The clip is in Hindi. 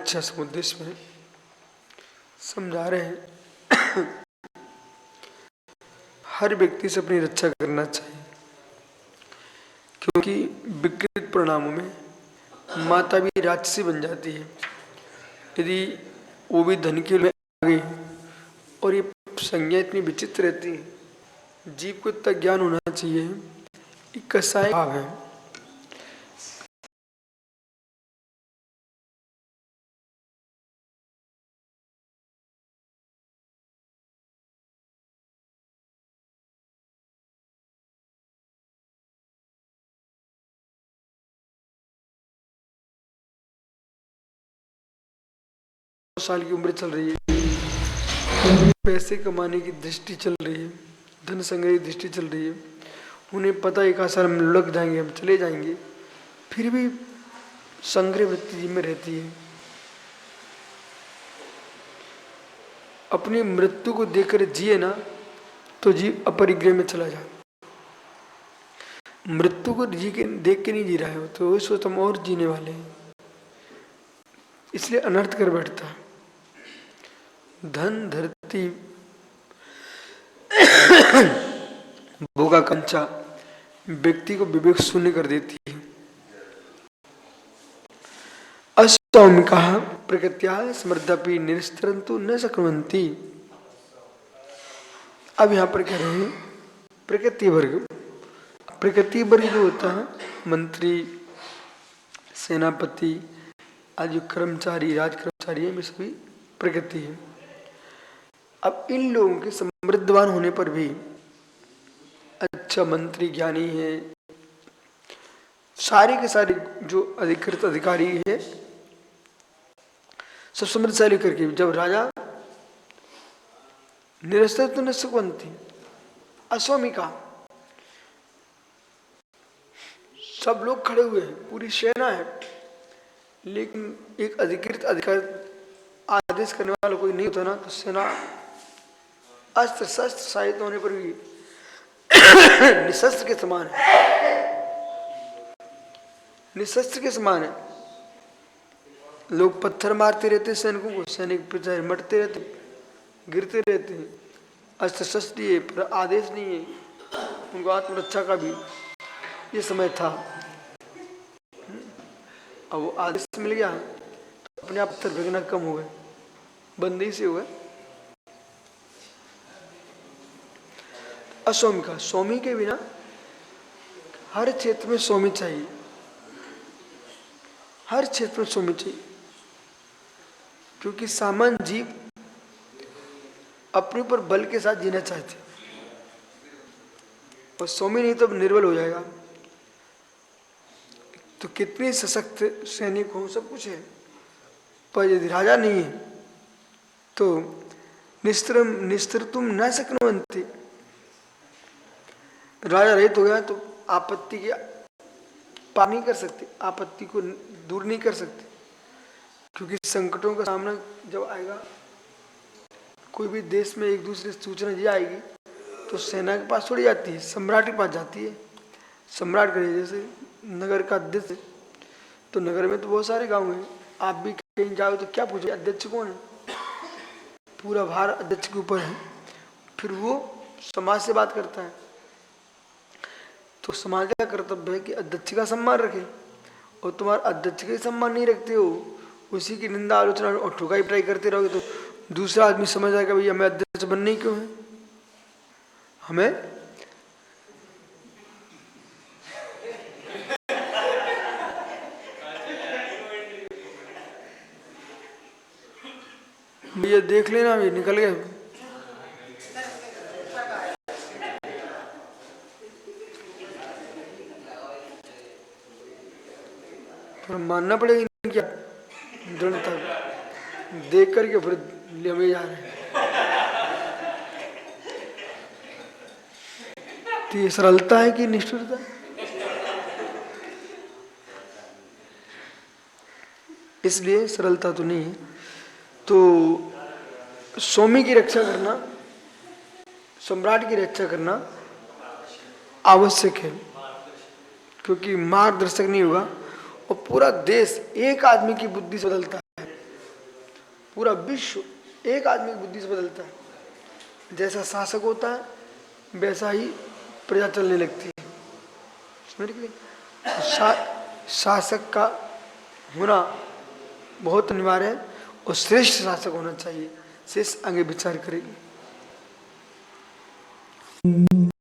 रक्षा समुद्देश्य में समझा रहे हैं हर व्यक्ति से अपनी रक्षा करना चाहिए, क्योंकि विकृत परिणामों में माता भी राक्षसी बन जाती है यदि वो भी धन के लिए आ गई। और ये संज्ञा इतनी विचित्र रहती है, जीव को इतना ज्ञान होना चाहिए कि कसाय भाव है। साल की उम्र चल रही है, पैसे कमाने की दृष्टि चल रही है, धन संग्रह की दृष्टि चल रही है, उन्हें पता है एक आसार हम लुढ़क जाएंगे, हम चले जाएंगे, फिर भी संग्रह वृत्ति जी में रहती है। अपनी मृत्यु को देखकर जिए ना तो जीव अपरिग्रह में चला जाए। मृत्यु को देख के नहीं जी रहा है तो वो सोच हम और जीने वाले हैं, इसलिए अनर्थ कर बैठता है। धन धरती भोगाकांक्षा व्यक्ति को विवेक शून्य कर देती है। असौमिका प्रकृत्या समृद्धपि निस्तरन्तु न शक्नुवन्ति। अब यहाँ पर कह रहे हैं प्रकृति वर्ग। प्रकृति वर्ग जो होता है मंत्री, सेनापति आदि कर्मचारी, राजकर्मचारी है, सभी प्रकृति है। अब इन लोगों के समृद्धवान होने पर भी अच्छा मंत्री, ज्ञानी है, सारे के सारे जो अधिकृत अधिकारी है सब समृद्धशाली करके जब राजा निरस्तर तो न सुकवंती असौमिका, सब लोग खड़े हुए हैं, पूरी सेना है, लेकिन एक अधिकृत अधिकार आदेश करने वाला कोई नहीं होता ना, तो सेना अस्त्र शस्त्र सहित होने पर भी निशस्त्र के समान है, निशस्त्र के समान है। लोग पत्थर मारते रहते सैनिकों को, सैनिक बेचारे मरते रहते, गिरते रहते हैं, अस्त्र शस्त्र है पर आदेश नहीं है उनको आत्मरक्षा का भी ये समय था। अब वो आदेश मिल गया तो अपने आप पत्थर फेंकना कम हो गए, बंदी से हुए। असौमी का, सौमी के बिना हर क्षेत्र में सौमी चाहिए, हर क्षेत्र में सौमी चाहिए, क्योंकि सामान्य जीव अपने ऊपर बल के साथ जीना चाहते, और सौमी नहीं तो निर्बल हो जाएगा। तो कितने सशक्त सैनिक हो, सब कुछ है, पर यदि राजा नहीं है तो निस्तर तुम न शक्नुवन्ति। राजा रहित हो गया तो आपत्ति की पार नहीं कर सकते, आपत्ति को दूर नहीं कर सकते, क्योंकि संकटों का सामना जब आएगा, कोई भी देश में एक दूसरे से सूचना ये आएगी तो सेना के पास थोड़ी जाती है, सम्राट के पास जाती है। सम्राट करे जैसे नगर का अध्यक्ष, तो नगर में तो बहुत सारे गांव हैं, आप भी कहीं जाओ तो क्या पूछो अध्यक्ष कौन है, पूरा भार अध्यक्ष के ऊपर है, फिर वो समाज से बात करता है। तो समाज का कर्तव्य है कि अध्यक्ष का सम्मान रखे, और तुम्हारा अध्यक्ष का सम्मान नहीं रखते हो, उसी की निंदा आलोचना और ठुकाई पिटाई करते रहोगे तो दूसरा आदमी समझ आएगा भाई हमें अध्यक्ष बनने क्यों है, हमें ये देख लेना, ये निकल गए। पर मानना पड़ेगा क्या दृढ़ता, देख करके फिर ले जा रहे हैं। तो ये सरलता है कि निष्ठुरता? इसलिए सरलता तो नहीं है। तो सौमी की रक्षा करना, सम्राट की रक्षा करना आवश्यक है, क्योंकि मार्गदर्शक नहीं होगा और पूरा देश एक आदमी की बुद्धि से बदलता है, पूरा विश्व एक आदमी की बुद्धि से बदलता है। जैसा शासक होता है वैसा ही प्रजा चलने लगती है। समझ गए? शासक का होना बहुत अनिवार्य है और श्रेष्ठ शासक होना चाहिए। शेष आगे विचार करेंगे।